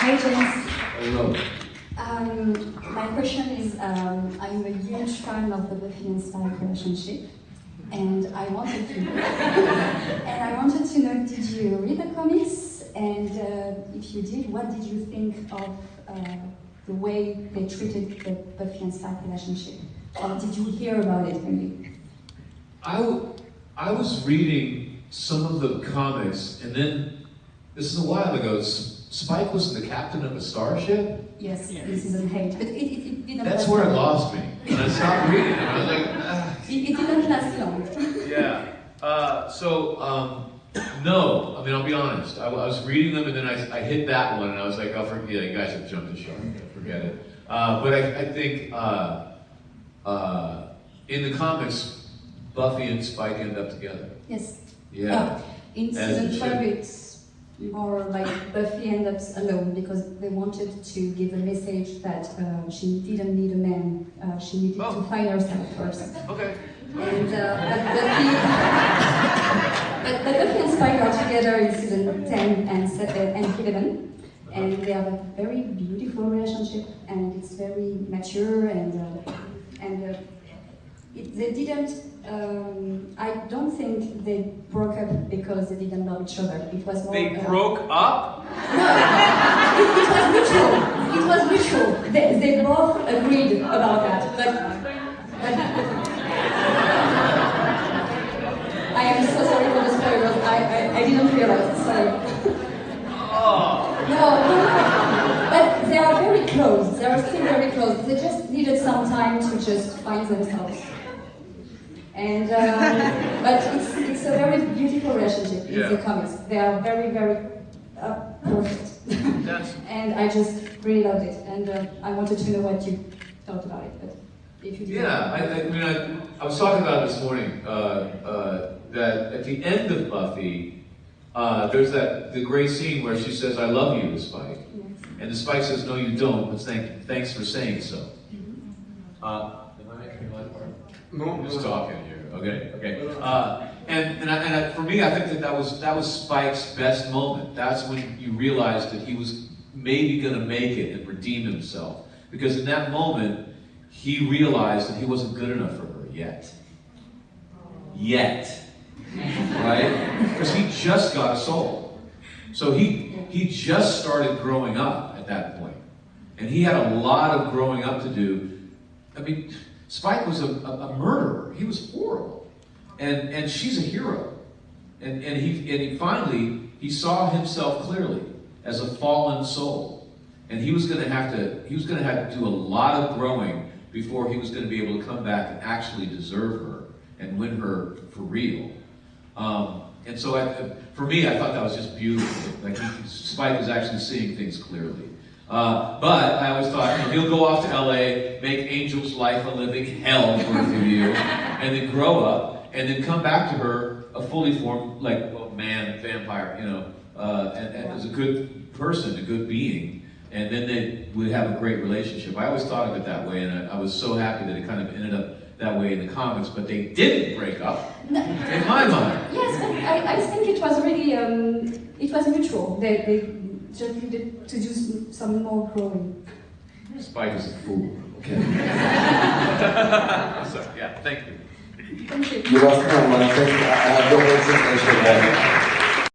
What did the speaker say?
Hi, James. Hello. My question is, I'm a huge fan of the Buffy and Spike relationship, and I wanted to know, did you read the comics? And if you did, what did you think of the way they treated the Buffy and Spike relationship? Or did you hear about it maybe? I was reading some of the comics, and then, this is a while ago, Spike was the captain of a starship? Yes, in season 8, but it didn't That's last where it long. lost me. And I stopped reading it, I was like, ah. It didn't last long. Yeah. No, I mean, I'll be honest. I was reading them, and then I hit that one, and I was like, oh, forget it, you guys have jumped the shark, forget it. But I think in the comics, Buffy and Spike end up together. Yes. Yeah. In season 12, it's more like Buffy ends up alone because they wanted to give a message that she didn't need a man. She needed to find herself first. Okay. And but Buffy and Spike are together in season 10 and 11, and they have a very beautiful relationship, and it's very mature, and they didn't. I don't think they broke up because they didn't love each other. It was more. They broke up? No, it was mutual. It was mutual. They both agreed about that. But I am so sorry for the spoilers. I didn't realize. Sorry. Oh. No. But they are very close. They are still very close. They just needed some time to just find themselves. And but it's a very beautiful relationship in the comics. They are very, very perfect. And I just really loved it. And I wanted to know what you thought about it. But if you did. Yeah, I was talking about it this morning, that at the end of Buffy, there's the great scene where she says, I love you to Spike. Yes. And the Spike says, no you don't, but thanks for saying so. Mm-hmm. Am I making my part? No, I'm just talking here. Okay. For me, I think that was Spike's best moment. That's when you realized that he was maybe going to make it and redeem himself. Because in that moment, he realized that he wasn't good enough for her yet. Right? Because he just got a soul. So he just started growing up at that point. And he had a lot of growing up to do. I mean, Spike was a murderer. He was horrible. And she's a hero. And he finally saw himself clearly as a fallen soul. And he was gonna have to do a lot of growing before he was gonna be able to come back and actually deserve her and win her for real. And so for me, I thought that was just beautiful. Like Spike was actually seeing things clearly. But I always thought, he'll go off to LA, make Angel's life a living hell for a few years, and then grow up, and then come back to her a fully formed, man, vampire, and as a good person, a good being, and then they would have a great relationship. I always thought of it that way, and I was so happy that it kind of ended up that way in the comics, but they didn't break up, in my mind. Yes, but I think it was really, it was mutual. They just needed to do some more growing. Spike is a fool. Okay. Sorry, yeah, thank you. Thank you. You lost my one thing. I have no explanation.